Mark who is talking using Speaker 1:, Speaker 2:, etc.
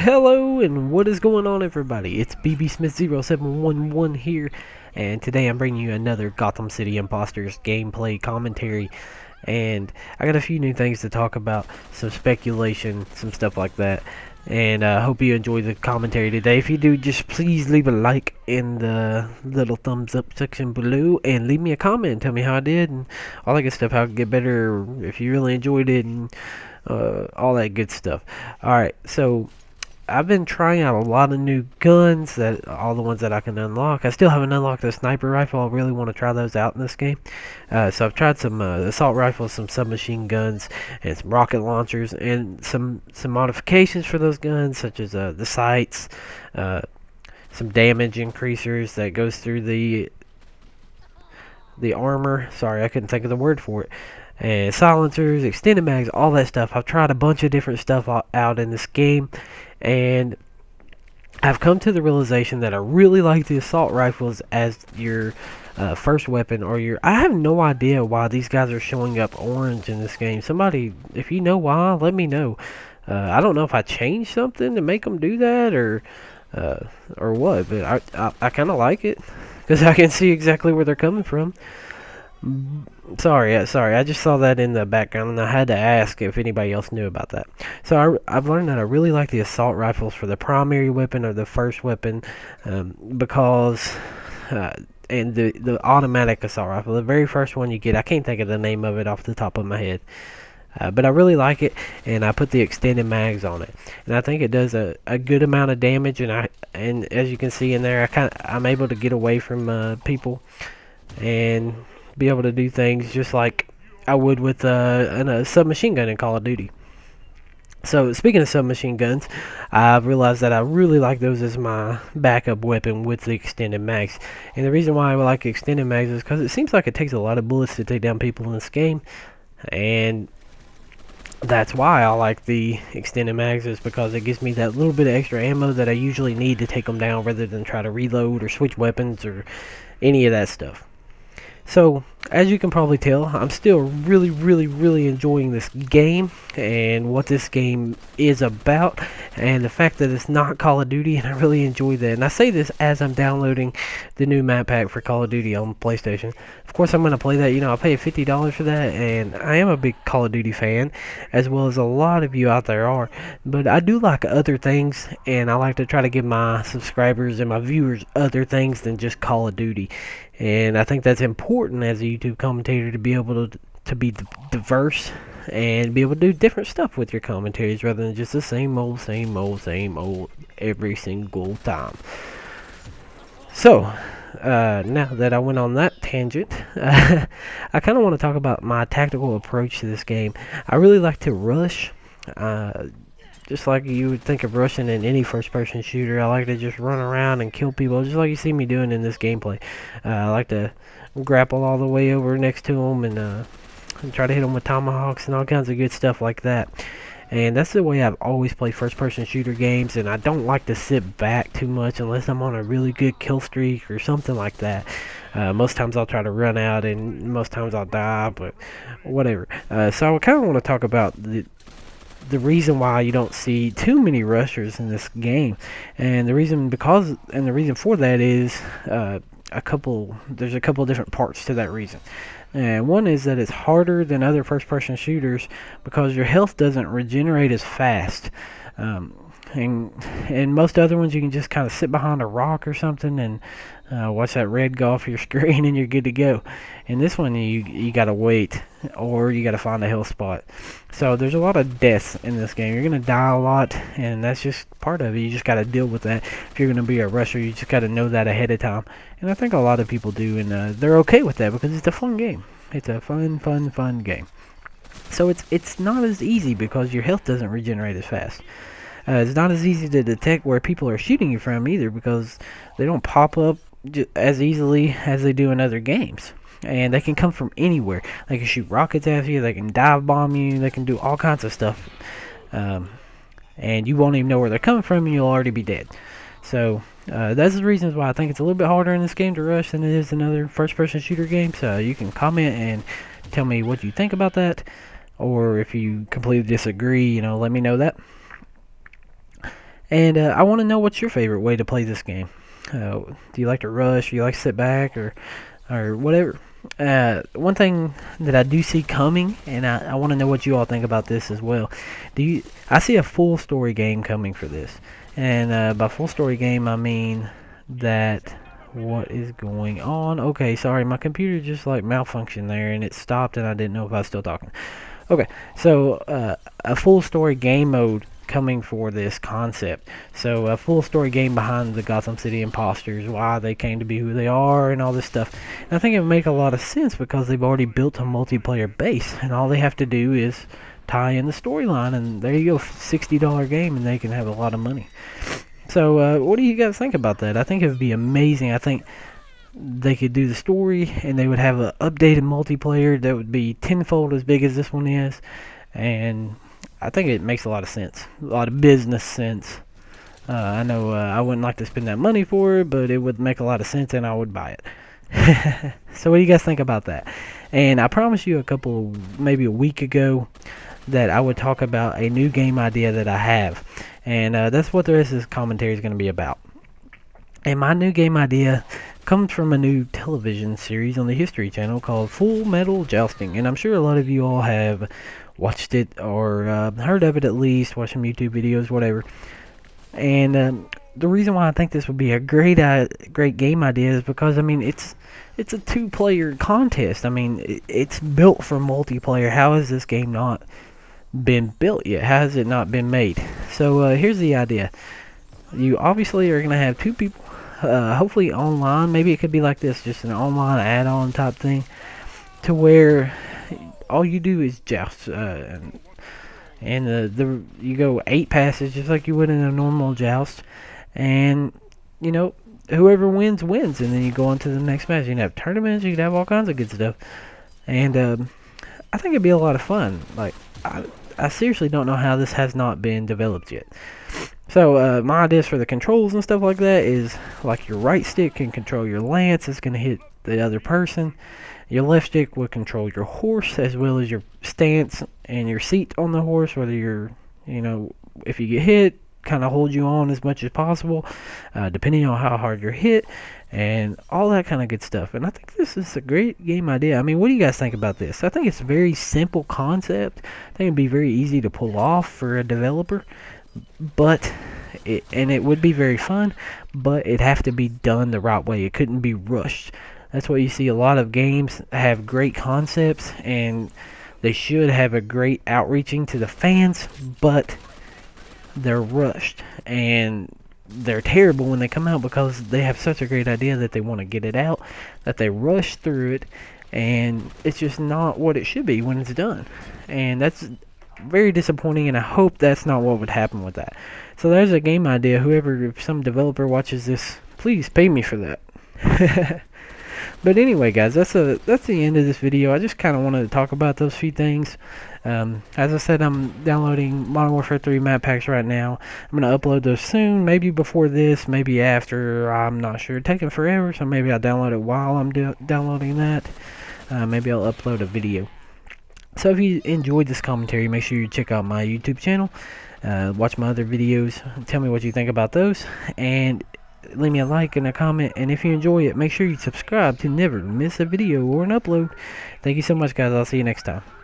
Speaker 1: Hello and what is going on, everybody? It's BB Smith 0711 here, and today I'm bringing you another Gotham City Impostors gameplay commentary. And I got a few new things to talk about, some speculation, some stuff like that. And I hope you enjoy the commentary today. If you do, just please leave a like in the little thumbs up section below, and leave me a comment and tell me how I did and all that good stuff, how I can get better, if you really enjoyed it, and all that good stuff. Alright, so I've been trying out a lot of new guns, that all the ones that I can unlock. I still haven't unlocked the sniper rifle. I really want to try those out in this game. So I've tried some assault rifles, some submachine guns, and some rocket launchers, and some modifications for those guns, such as the sights, some damage increasers that goes through the armor. Sorry, I couldn't think of the word for it. And silencers, extended mags, all that stuff. I've tried a bunch of different stuff out in this game, and I've come to the realization that I really like the assault rifles as your first weapon, or your... I have no idea why these guys are showing up orange in this game. Somebody, if you know why, let me know. I don't know if I changed something to make them do that, or what, but I kind of like it, because I can see exactly where they're coming from. Sorry, I just saw that in the background, and I had to ask if anybody else knew about that. So I've learned that I really like the assault rifles for the primary weapon, or the first weapon, because and the automatic assault rifle, the very first one you get, I can't think of the name of it off the top of my head, but I really like it, and I put the extended mags on it, and I think it does a good amount of damage, and as you can see in there, I'm able to get away from people and be able to do things just like I would with a submachine gun in Call of Duty. So speaking of submachine guns, I've realized that I really like those as my backup weapon with the extended mags. And the reason why I like extended mags is because it seems like it takes a lot of bullets to take down people in this game, and that's why I like the extended mags, is because it gives me that little bit of extra ammo that I usually need to take them down, rather than try to reload or switch weapons or any of that stuff. So, as you can probably tell, I'm still really enjoying this game and what this game is about, and the fact that it's not Call of Duty, and I really enjoy that. And I say this as I'm downloading the new map pack for Call of Duty on PlayStation. Of course, I'm going to play that. You know, I pay $50 for that, and I am a big Call of Duty fan, as well as a lot of you out there are. But I do like other things, and I like to try to give my subscribers and my viewers other things than just Call of Duty. And I think that's important as a YouTube commentator, to be able to be diverse and be able to do different stuff with your commentaries, rather than just the same old every single time. So, now that I went on that tangent, I kind of want to talk about my tactical approach to this game. I really like to rush. Just like you would think of rushing in any first-person shooter, I like to just run around and kill people, just like you see me doing in this gameplay. I like to grapple all the way over next to them, and try to hit them with tomahawks and all kinds of good stuff like that. And that's the way I've always played first-person shooter games, and I don't like to sit back too much unless I'm on a really good kill streak or something like that. Most times I'll try to run out, and most times I'll die, but whatever. So I kind of want to talk about the reason why you don't see too many rushers in this game, and the reason for that is there's a couple different parts to that reason. And one is that it's harder than other first-person shooters because your health doesn't regenerate as fast. And most other ones, you can just kind of sit behind a rock or something and watch that red go off your screen, and you're good to go. In this one, you gotta wait, or you gotta find a health spot. So there's a lot of deaths in this game. You're gonna die a lot, and that's just part of it. You just gotta deal with that. If you're gonna be a rusher, you just gotta know that ahead of time. And I think a lot of people do, and they're okay with that because it's a fun game. It's a fun game. So it's not as easy because your health doesn't regenerate as fast. It's not as easy to detect where people are shooting you from either, because they don't pop up as easily as they do in other games. And they can come from anywhere. They can shoot rockets at you, they can dive bomb you, they can do all kinds of stuff. And you won't even know where they're coming from, and you'll already be dead. So that's the reasons why I think it's a little bit harder in this game to rush than it is in other first-person shooter games. So you can comment and tell me what you think about that, or if you completely disagree, you know, let me know that. And I want to know what's your favorite way to play this game. Do you like to rush? Do you like to sit back, or whatever? One thing that I do see coming, and I want to know what you all think about this as well. I see a full story game coming for this, and by full story game I mean that what is going on? Okay, sorry, my computer just like malfunctioned there, and it stopped, and I didn't know if I was still talking. Okay, so a full story game mode coming for this concept. So a full story game behind the Gotham City Impostors, why they came to be who they are, and all this stuff. And I think it would make a lot of sense because they've already built a multiplayer base, and all they have to do is tie in the storyline, and there you go, $60 game, and they can have a lot of money. So what do you guys think about that? I think it would be amazing. I think they could do the story, and they would have an updated multiplayer that would be tenfold as big as this one is, and I think it makes a lot of sense, a lot of business sense. I know I wouldn't like to spend that money for it, but it would make a lot of sense, and I would buy it. So what do you guys think about that? And I promised you maybe a week ago, that I would talk about a new game idea that I have, and that's what the rest of this commentary is going to be about. And my new game idea comes from a new television series on the History Channel called Full Metal Jousting, and I'm sure a lot of you all have watched it or heard of it, at least watched some YouTube videos, whatever. And the reason why I think this would be a great game idea is because, I mean, it's a two-player contest. I mean, it's built for multiplayer. How has this game not been built yet? How has it not been made? So here's the idea. You obviously are going to have two people, hopefully online. Maybe it could be like this, just an online add-on type thing, to where all you do is joust, and you go 8 passes just like you would in a normal joust, and you know, whoever wins wins, and then you go on to the next match. You can have tournaments, you can have all kinds of good stuff, and I think it'd be a lot of fun. Like, I seriously don't know how this has not been developed yet. So my ideas for the controls and stuff like that is, like, your right stick can control your lance. It's going to hit the other person. Your left stick will control your horse, as well as your stance and your seat on the horse, whether you're, you know, if you get hit, kind of hold you on as much as possible, depending on how hard you're hit, and all that kind of good stuff. And I think this is a great game idea. I mean, what do you guys think about this? I think it's a very simple concept. I think it'd be very easy to pull off for a developer, but it would be very fun, but it'd have to be done the right way. It couldn't be rushed. That's why you see a lot of games have great concepts, and they should have a great outreaching to the fans, but they're rushed, and they're terrible when they come out because they have such a great idea that they want to get it out, that they rush through it, and it's just not what it should be when it's done. And that's very disappointing, and I hope that's not what would happen with that. So there's a game idea. Whoever, if some developer watches this, please pay me for that. But anyway, guys, that's the end of this video. I just kind of wanted to talk about those few things. As I said, I'm downloading Modern Warfare 3 map packs right now. I'm going to upload those soon, maybe before this, maybe after, I'm not sure. It's taking forever, so maybe I'll download it while I'm downloading that. Maybe I'll upload a video. So if you enjoyed this commentary, make sure you check out my YouTube channel. Watch my other videos. Tell me what you think about those. And leave me a like and a comment, and if you enjoy it, make sure you subscribe to never miss a video or an upload. Thank you so much, guys. I'll see you next time.